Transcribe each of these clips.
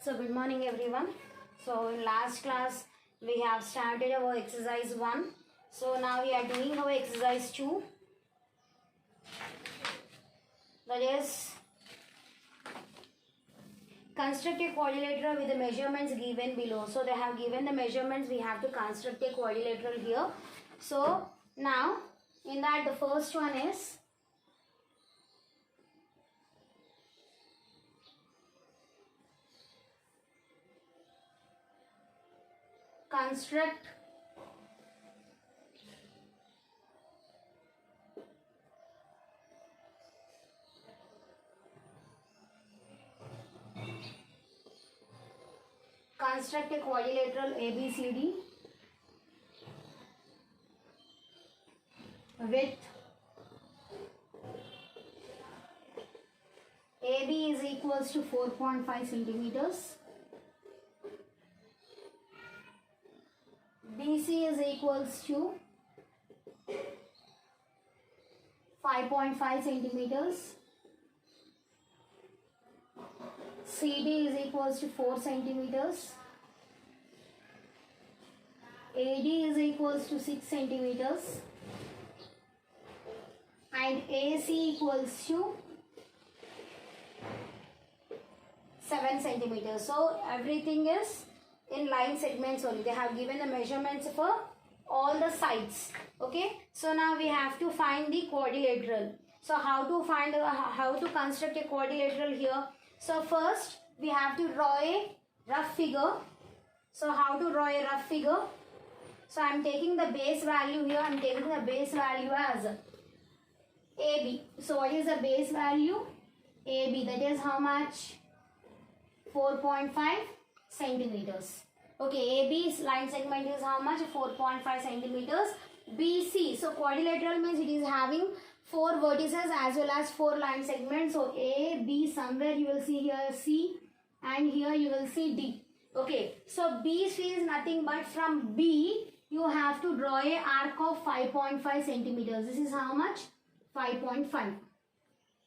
So good morning everyone. So in last class we have started our exercise 1. So now we are doing our exercise 2. That is construct a quadrilateral with the measurements given below. So they have given the measurements, we have to construct a quadrilateral here. So now in that the first one is construct a quadrilateral ABCD with AB is equals to 4.5 centimeters, BC is equals to 5.5 centimeters, CD is equals to 4 centimeters, AD is equals to 6 centimeters, and AC equals to 7 centimeters. So everything is in line segments only. They have given the measurements for all the sides. Okay. So now we have to find the quadrilateral. So how to construct a quadrilateral here? So first we have to draw a rough figure. So how to draw a rough figure? So I am taking the base value here. I am taking the base value as AB. So what is the base value? AB. That is how much? 4.5 centimeters. Okay, AB's line segment is how much? 4.5 centimeters. BC. So quadrilateral means it is having 4 vertices as well as 4 line segments. So A, B, somewhere you will see here C, and here you will see D. Okay, so BC is nothing but from B you have to draw a arc of 5.5 centimeters. This is how much? 5.5.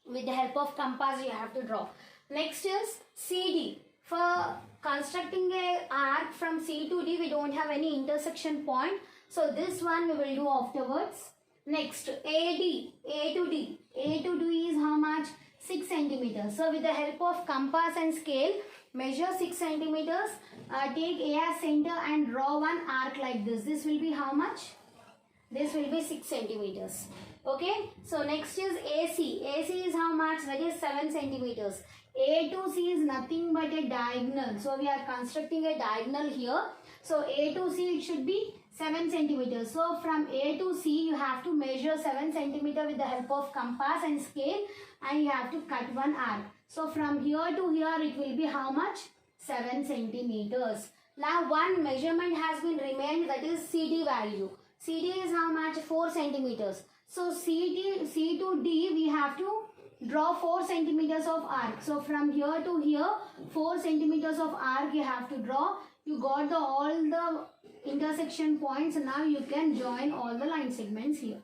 With the help of compass you have to draw. Next is CD. For constructing a arc from C to D, we don't have any intersection point. So this one we will do afterwards. Next, AD, A to D. A to D is how much? 6 centimeters. So with the help of compass and scale, measure 6 centimeters. Take A as center and draw one arc like this. This will be how much? This will be 6 centimeters. Okay. So next is AC. AC is how much? That is 7 centimeters. A to C is nothing but a diagonal. So we are constructing a diagonal here. So A to C it should be 7 centimeters. So from A to C you have to measure 7 centimeters with the help of compass and scale, and you have to cut one arc. So from here to here it will be how much? 7 centimeters. Now one measurement has been remained, that is CD value. CD is how much? 4 centimeters. So C to D we have to draw 4 centimeters of arc. So from here to here 4 centimeters of arc you have to draw. You got all the intersection points. Now you can join all the line segments here.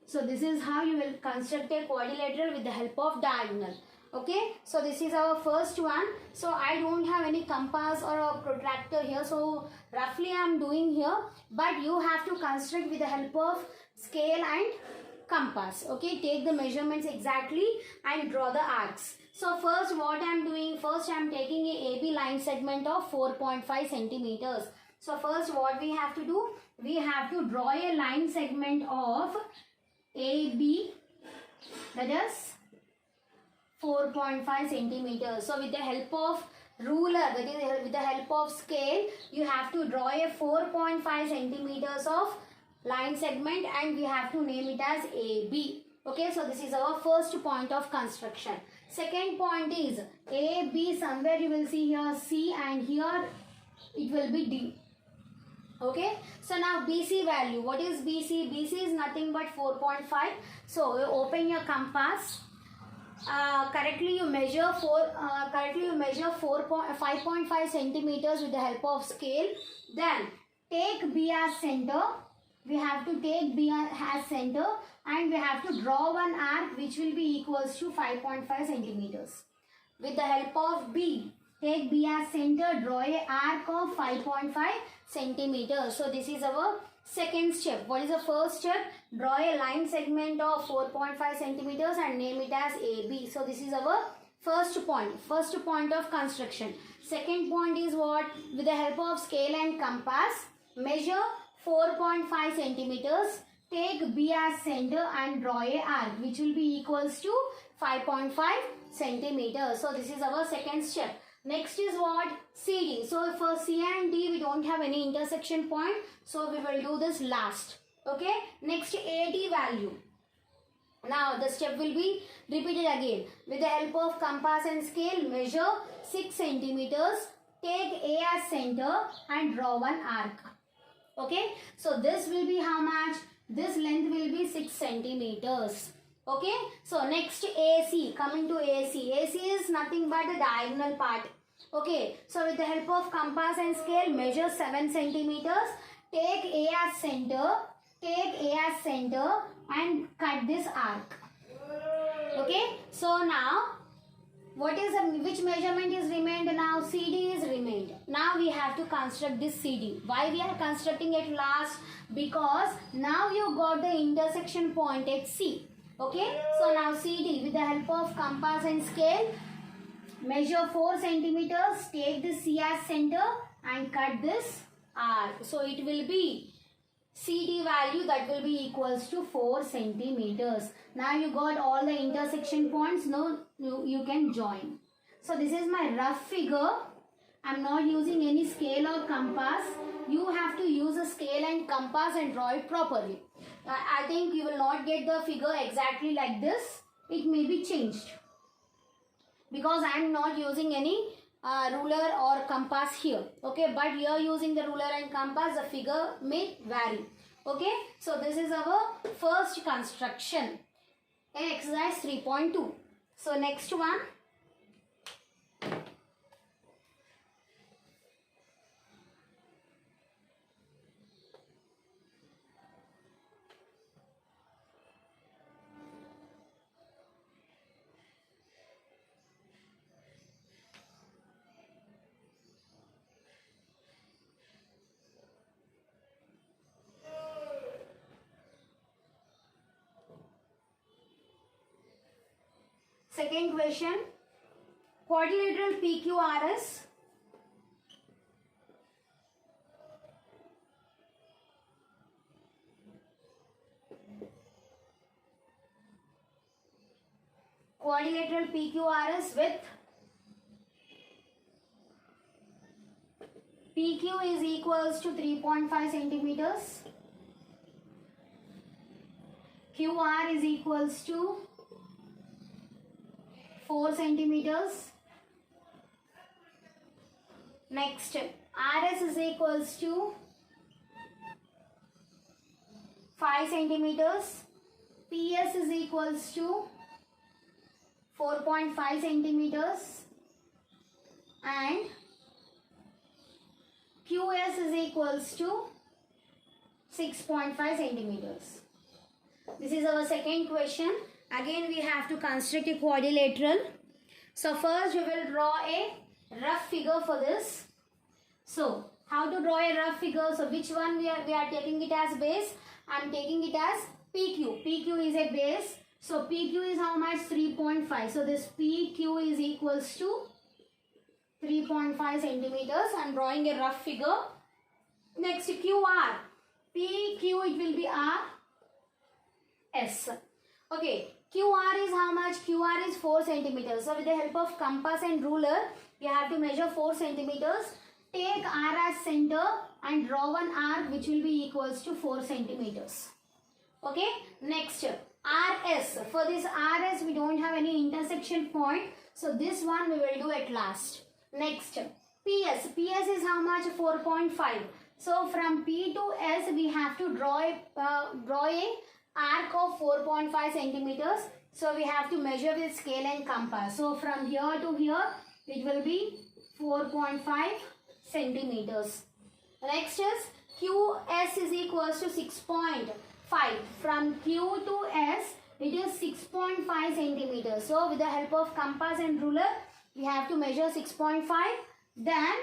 So this is how you will construct a quadrilateral with the help of diagonal. Okay, so this is our first one. So I don't have any compass or a protractor here, so roughly I am doing here, but you have to construct with the help of scale and compass. Okay, take the measurements exactly and draw the arcs. So first what I am doing, first I am taking a AB line segment of 4.5 centimeters. So first what we have to do, we have to draw a line segment of AB, that is 4.5 centimeters. So with the help of ruler, that is with the help of scale, you have to draw a 4.5 centimeters of line segment and we have to name it as AB. Okay, so this is our first point of construction. Second point is AB, somewhere you will see here C and here it will be D. Okay, so now BC value. What is BC? BC is nothing but 4.5. So you open your compass. Correctly you measure 5.5 centimeters with the help of scale. Then take B as center. We have to take B as center and we have to draw one arc which will be equals to 5.5 centimeters. With the help of B, Take B as center, draw a arc of 5.5 centimeters. So this is our second step. What is the first step? Draw a line segment of 4.5 centimeters and name it as AB. So this is our first point of construction. Second point is what? With the help of scale and compass, measure 4.5 centimeters. Take B as center and draw a arc which will be equals to 5.5 centimeters. So this is our second step. Next is what? CD. So for C and D we don't have any intersection point. So we will do this last. Okay. Next AD value. Now the step will be repeated again. With the help of compass and scale, measure 6 centimeters. Take A as center and draw one arc. Okay. So this will be how much? This length will be 6 centimeters. Okay. So next AC. Coming to AC. AC is nothing but the diagonal part. Okay. So with the help of compass and scale, measure 7 centimeters. Take A as center. Take A as center and cut this arc. Okay. So now which measurement is remained now? CD is remained. Now we have to construct this CD. Why we are constructing it last? Because now you got the intersection point at C. Okay. So now CD with the help of compass and scale, measure 4 centimeters. Take the C as center and cut this arc. So it will be CD value that will be equals to 4 centimeters. Now you got all the intersection points. Now you can join. So this is my rough figure. I am not using any scale or compass. You have to use a scale and compass and draw it properly. I think you will not get the figure exactly like this. It may be changed. Because I am not using any ruler or compass here. Okay, but here using the ruler and compass, the figure may vary. Okay, so this is our first construction in exercise 3.2. So next one. Second question, quadrilateral PQRS with PQ is equals to 3.5 centimeters, QR is equals to 4 centimeters. Next, RS is equals to 5 centimeters. PS is equals to 4.5 centimeters. And QS is equals to 6.5 centimeters. This is our second question. Again we have to construct a quadrilateral. So first we will draw a rough figure for this. So how to draw a rough figure? So which one we are taking it as base? I am taking it as PQ. PQ is a base. So PQ is how much? 3.5. So this PQ is equals to 3.5 centimeters. I am drawing a rough figure. Next QR. PQ it will be RS. Okay. QR is how much? QR is 4 centimeters. So with the help of compass and ruler, you have to measure 4 centimeters. Take R as center and draw one arc which will be equals to 4 centimeters. Okay. Next, RS. For this RS, we don't have any intersection point. So this one we will do at last. Next, PS. PS is how much? 4.5. So from P to S, we have to draw a arc of 4.5 centimeters. So we have to measure with scale and compass. So from here to here, it will be 4.5 centimeters. Next is QS is equals to 6.5. From Q to S, it is 6.5 centimeters. So with the help of compass and ruler, we have to measure 6.5. Then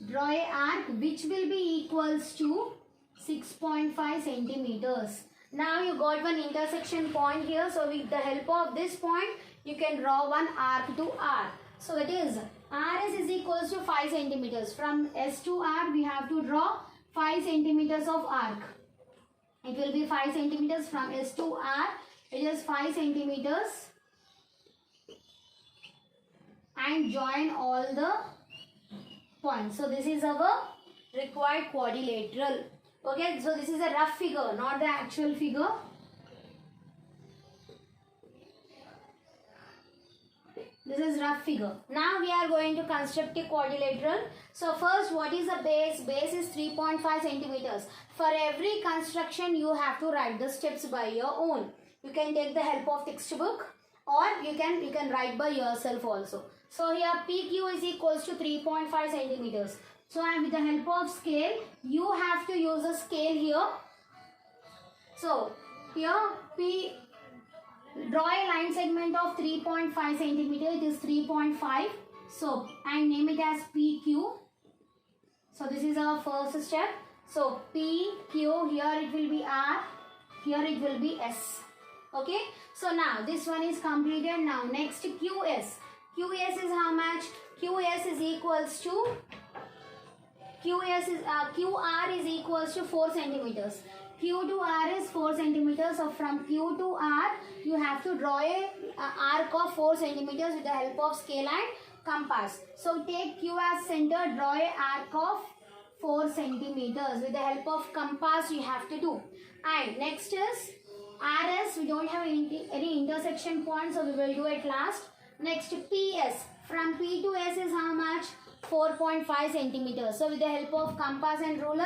draw a arc which will be equals to 6.5 centimeters. Now you got one intersection point here. So with the help of this point, you can draw one arc to R. So that is RS is equals to 5 centimeters. From S to R, we have to draw 5 centimeters of arc. It will be 5 centimeters from S to R. It is 5 centimeters. And join all the points. So this is our required quadrilateral. Okay, so this is a rough figure, not the actual figure. This is rough figure. Now we are going to construct a quadrilateral. So first, what is the base? Base is 3.5 centimeters. For every construction, you have to write the steps by your own. You can take the help of textbook, or you can write by yourself also. So here PQ is equals to 3.5 centimeters. So and with the help of scale, you have to use a scale here. So here draw a line segment of 3.5 centimeter. It is 3.5. So and name it as PQ. So this is our first step. So PQ, here it will be R, here it will be S. Okay. So now this one is completed. Now next QS. QS is how much? QS is equals to QR is equals to 4 centimeters. Q to R is 4 centimeters. So from Q to R, you have to draw a arc of 4 centimeters with the help of scale and compass. So take Q as center, draw a arc of 4 centimeters. With the help of compass, you have to do. And next is RS. We don't have any intersection point, so we will do it last. Next PS. From P to S is how much? 4.5 centimeters. So with the help of compass and ruler,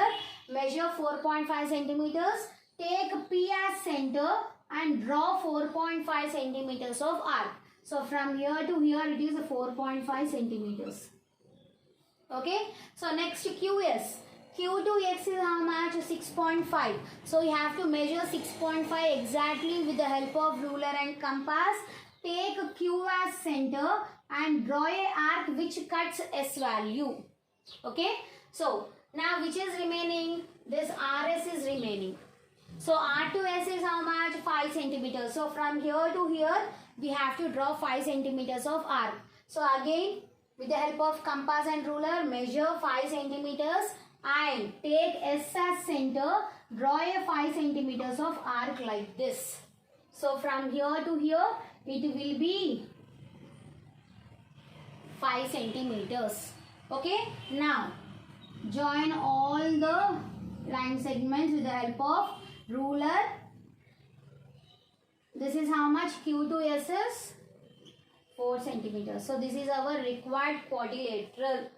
measure 4.5 centimeters. Take P as center and draw 4.5 centimeters of arc. So from here to here, it is 4.5 centimeters. Okay. So next QS. Q to X is how much? 6.5. So you have to measure 6.5 exactly with the help of ruler and compass. Take Q as center and draw a arc which cuts S value. Okay. So now which is remaining? This RS is remaining. So R to S is how much? 5 centimeters. So from here to here, we have to draw 5 centimeters of arc. So again, with the help of compass and ruler, measure 5 centimeters and take S as center, draw a 5 centimeters of arc like this. So from here to here, it will be 5 centimeters. Okay. Now, join all the line segments with the help of ruler. This is how much? Q to S is 4 centimeters. So this is our required quadrilateral.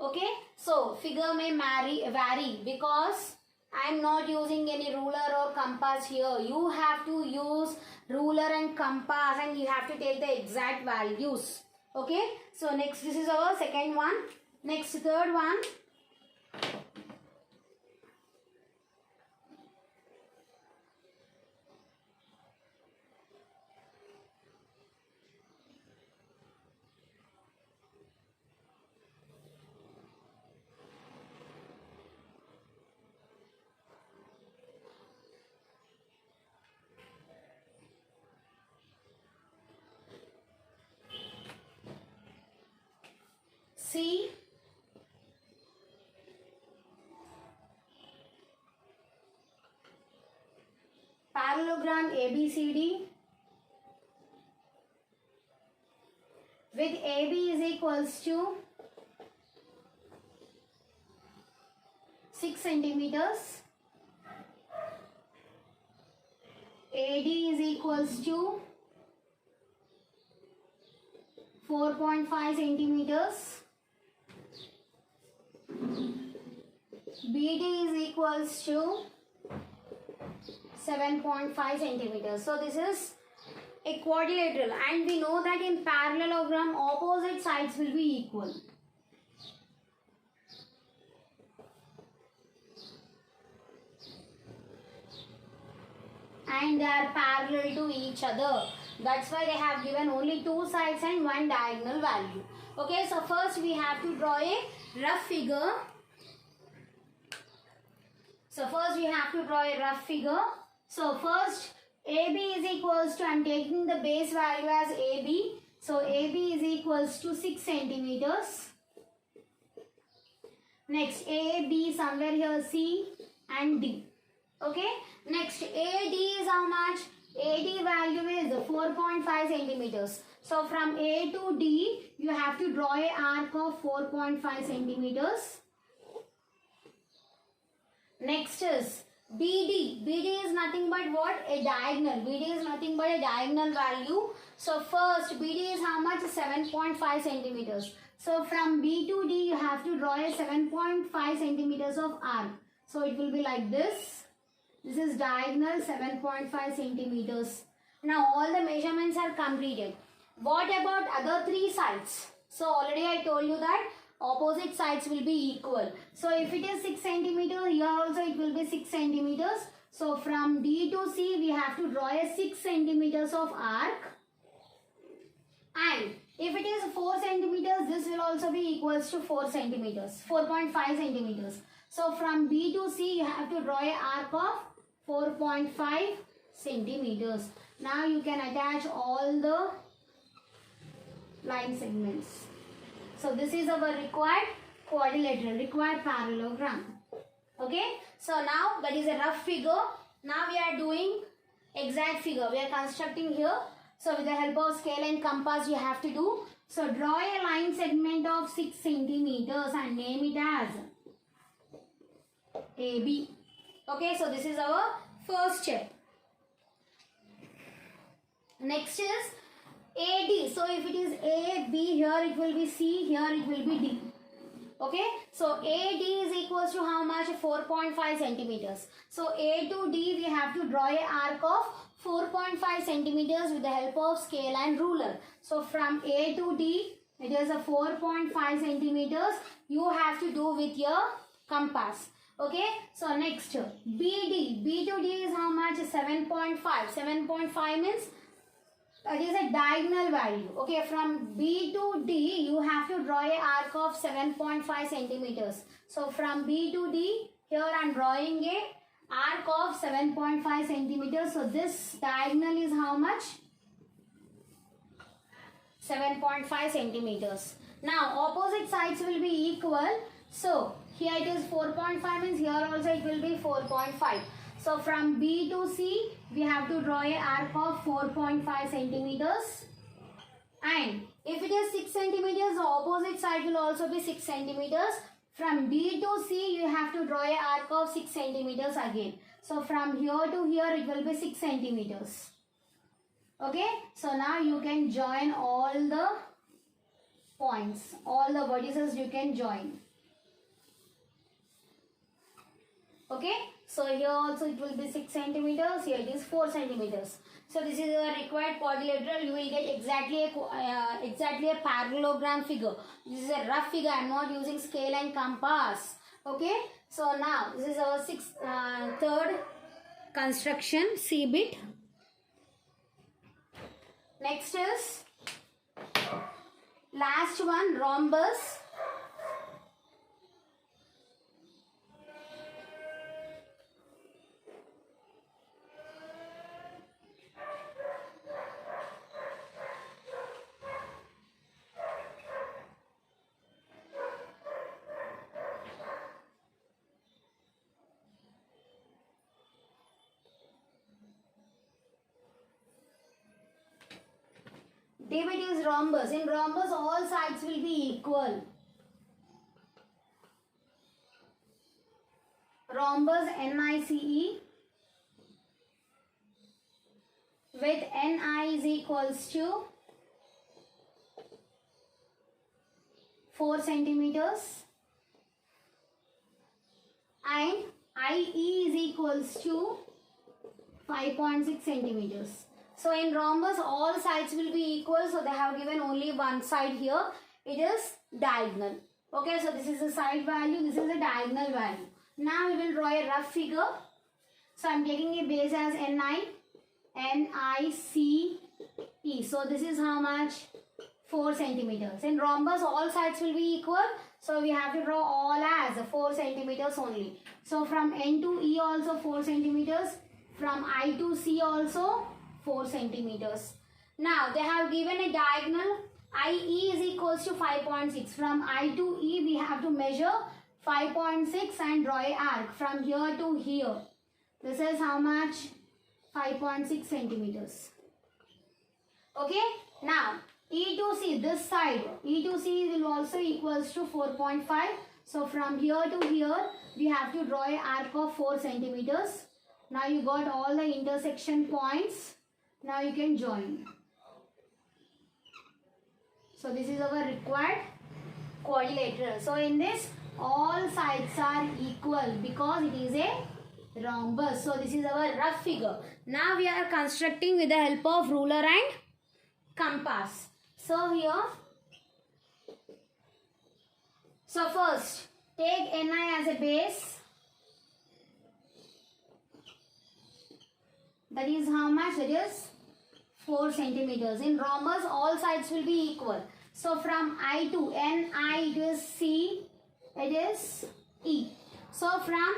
Okay. So figure may vary because I am not using any ruler or compass here. You have to use ruler and compass and you have to take the exact values. Okay. So next, this is our second one. Next, third one. C. Parallelogram ABCD with AB is equals to 6 centimeters. AD is equals to 4.5 centimeters. BD is equals to 7.5 centimeters. So this is a quadrilateral and we know that in parallelogram opposite sides will be equal. And they are parallel to each other. That's why they have given only two sides and one diagonal value. Okay, so first we have to draw a rough figure. So first we have to draw a rough figure. So first AB is equals to, I am taking the base value as AB. So AB is equals to 6 centimeters. Next AB somewhere here C and D. Okay. Next AD is how much? AD value is 4.5 centimeters. So from A to D you have to draw a arc of 4.5 centimeters. Next is BD. BD is nothing but what? A diagonal. BD is nothing but a diagonal value. So first BD is how much? 7.5 centimeters. So from B to D you have to draw a 7.5 centimeters of arc. So it will be like this. This is diagonal 7.5 centimeters. Now all the measurements are completed. What about other three sides? So already I told you that opposite sides will be equal. So if it is 6 centimeters, here also it will be 6 centimeters. So from D to C we have to draw a 6 centimeters of arc. And if it is 4 centimeters, this will also be equals to 4 centimeters, 4.5 centimeters. So from B to C you have to draw a arc of 4.5 centimeters. Now you can attach all the line segments. So this is our required quadrilateral, required parallelogram. Okay. So now that is a rough figure. Now we are doing exact figure. We are constructing here. So with the help of scale and compass you have to do. So draw a line segment of 6 centimeters and name it as AB. Okay, so this is our first step. Next is AD. So if it is A, B, here it will be C, here it will be D. Okay, so AD is equals to how much? 4.5 centimeters. So A to D we have to draw a arc of 4.5 centimeters with the help of scale and ruler. So from A to D it is a 4.5 centimeters. You have to do with your compass. Okay, so next BD. B to D is how much? 7.5. 7.5 means that is a diagonal value. Okay, from B to D you have to draw a arc of 7.5 centimeters. So from B to D, here I am drawing a arc of 7.5 centimeters. So this diagonal is how much? 7.5 centimeters. Now opposite sides will be equal. So here it is 4.5 means here also it will be 4.5. So from B to C we have to draw a arc of 4.5 centimeters. And if it is 6 centimeters, the opposite side will also be 6 centimeters. From D to C you have to draw a arc of 6 centimeters again. So from here to here it will be 6 centimeters. Okay, so now you can join all the points, all the vertices you can join. Okay, so here also it will be 6 centimeters, here it is 4 centimeters. So this is a required quadrilateral. You will get exactly a parallelogram figure. This is a rough figure. I am not using scale and compass. Okay, so now this is our third construction, C bit. Next is last one, rhombus. Divide is rhombus. In rhombus, all sides will be equal. Rhombus NICE with NI is equals to 4 centimeters and IE is equals to 5.6 centimeters. So in rhombus all sides will be equal, so they have given only one side here. It is diagonal. Okay, so this is the side value, this is the diagonal value. Now we will draw a rough figure. So I am taking a base as NI, NIC E. So this is how much? 4 centimeters. In rhombus, all sides will be equal. So we have to draw all as 4 centimeters only. So from N to E also 4 centimeters. From I to C also 4 centimeters. Now they have given a diagonal. IE is equals to 5.6. From I to E we have to measure 5.6 and draw a arc from here to here. This is how much? 5.6 centimeters. Okay. Now E to C, this side, E to C will also equals to 4.5. So from here to here, we have to draw an arc of 4 centimeters. Now you got all the intersection points. Now you can join. So this is our required quadrilateral. So in this, all sides are equal because it is a rhombus. So this is our rough figure. Now we are constructing with the help of ruler and compass. So here, so first take NI as a base. That is how much? It is 4 centimeters. In rhombus, all sides will be equal. So from I to NI, it is C, it is E. So from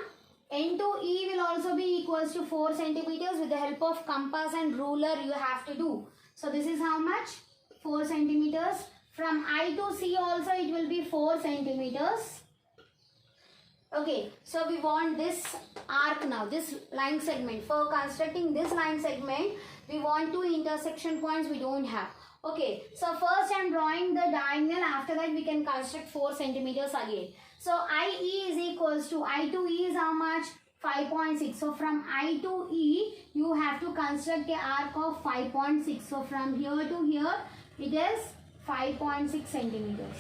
N to E will also be equals to 4 centimeters. With the help of compass and ruler, you have to do. So this is how much? 4 centimeters. From I to C also it will be 4 centimeters. Okay, so we want this arc now, this line segment. For constructing this line segment, we want 2 intersection points we don't have. Okay, so first I am drawing the diagonal. After that we can construct 4 centimeters again. So IE is equals to, I to E is how much? 5.6. So from I to E, you have to construct a arc of 5.6. So from here to here, it is 5.6 centimeters.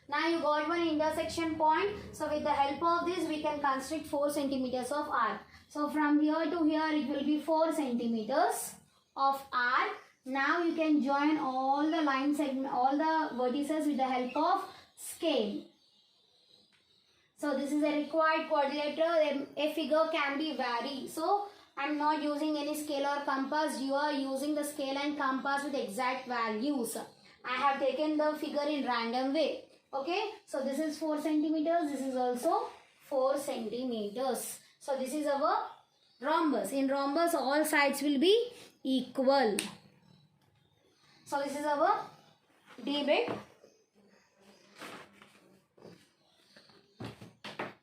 Now you got one intersection point. So with the help of this, we can construct 4 centimeters of arc. So from here to here, it will be 4 centimeters of arc. Now you can join all the line segment, all the vertices with the help of scale. So this is a required quadrilateral. A figure can be varied. So I am not using any scale or compass. You are using the scale and compass with exact values. I have taken the figure in random way. Okay. So this is 4 centimeters. This is also 4 centimeters. So this is our rhombus. In rhombus, all sides will be equal. So this is our D bit.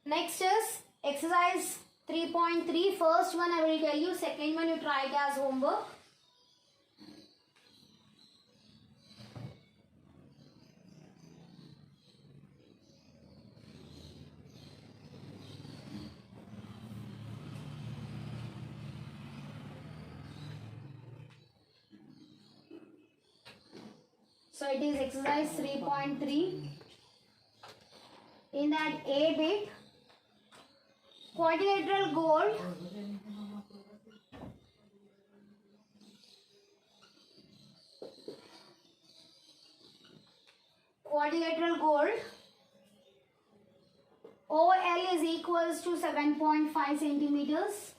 Next is exercise 3.3. First one I will tell you. Second one you try it as homework. So it is exercise 3.3. In that A bit, quadrilateral gold OL is equals to 7.5 centimeters.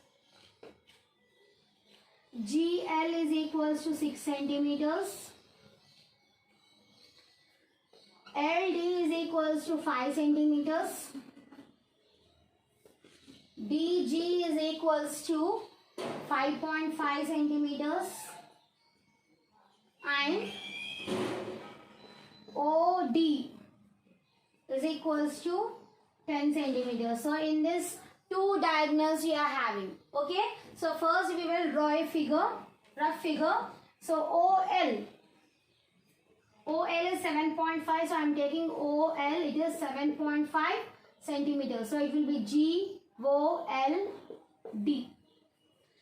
GL is equals to 6 centimeters. LD is equals to 5 centimeters. DG is equals to 5.5 centimeters. And OD is equals to 10 centimeters. So in this, 2 diagonals we are having. Okay. So first we will draw a figure, rough figure. So OL is 7.5. So I am taking OL. It is 7.5 centimeters. So it will be GOLD.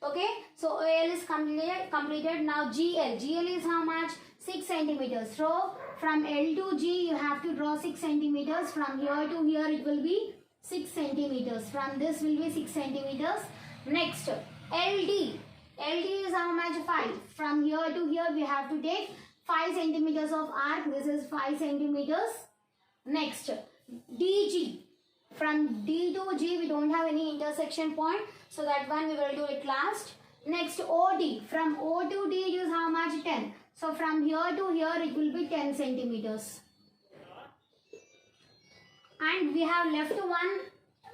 Okay. So OL is completed. Now GL. GL is how much? 6 centimeters. So from L to G you have to draw 6 centimeters. From here to here it will be 6 centimeters. From this will be 6 centimeters. Next LD. LD is how much? 5. From here to here we have to take 5 centimeters of arc. This is 5 centimeters. Next DG. From D to G we don't have any intersection point. So that one we will do it last. Next OD. From O to D it is how much? 10. So from here to here it will be 10 centimeters. And we have left one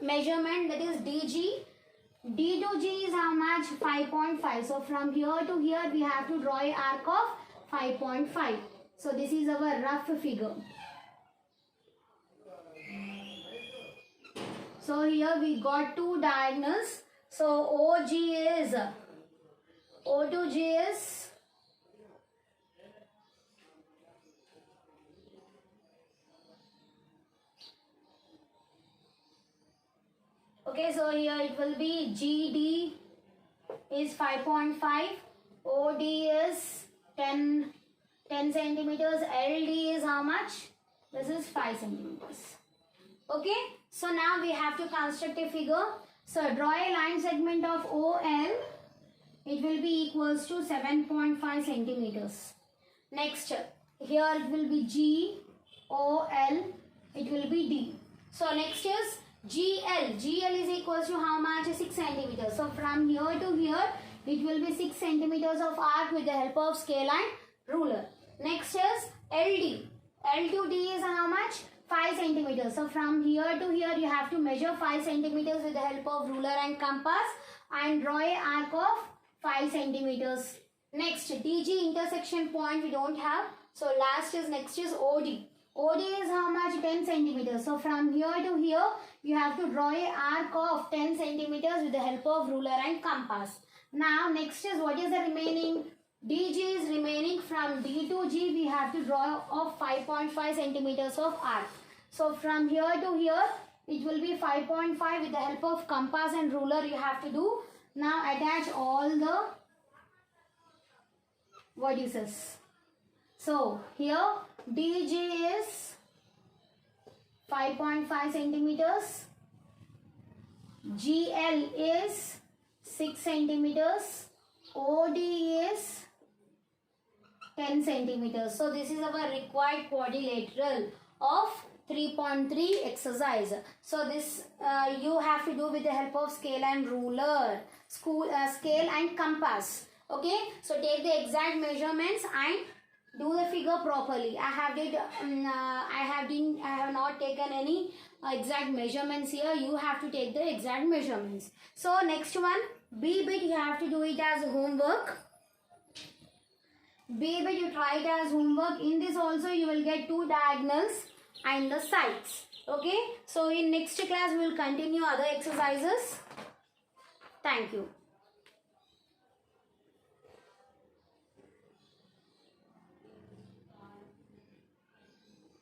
measurement, that is DG. D to G is how much? 5.5. So from here to here we have to draw an arc of 5.5. So this is our rough figure. So here we got two diagonals. So OG is, O to G is okay, so here it will be GD is 5.5, OD is 10 centimeters, LD is how much? This is 5 centimeters. Okay, so now we have to construct a figure. So draw a line segment of OL. It will be equals to 7.5 centimeters. Next, here it will be GOL. It will be D. So next is GL. GL is equals to how much? 6 centimeters. So from here to here, it will be 6 centimeters of arc with the help of scale and ruler. Next is LD. L to D is how much? 5 centimeters. So from here to here, you have to measure 5 centimeters with the help of ruler and compass and draw a arc of 5 centimeters. Next, DG intersection point we don't have. So next is OD. OD is how much? 10 centimeters. So from here to here, you have to draw a arc of 10 centimeters with the help of ruler and compass. Now next is, what is the remaining? DG is remaining. From D to G, we have to draw of 5.5 centimeters of arc. So from here to here, it will be 5.5 with the help of compass and ruler you have to do. Now attach all the vertices. So here DG is 5.5 centimeters. GL is 6 centimeters. OD is 10 centimeters. So this is our required quadrilateral of 3.3 exercise. So this you have to do with the help of scale and ruler, scale and compass. Okay, so take the exact measurements and do the figure properly. I have not taken any exact measurements here. You have to take the exact measurements. So next one, B bit, you have to do it as homework. B bit, you try it as homework. In this also you will get two diagonals and the sides. Okay, so in next class we will continue other exercises. Thank you.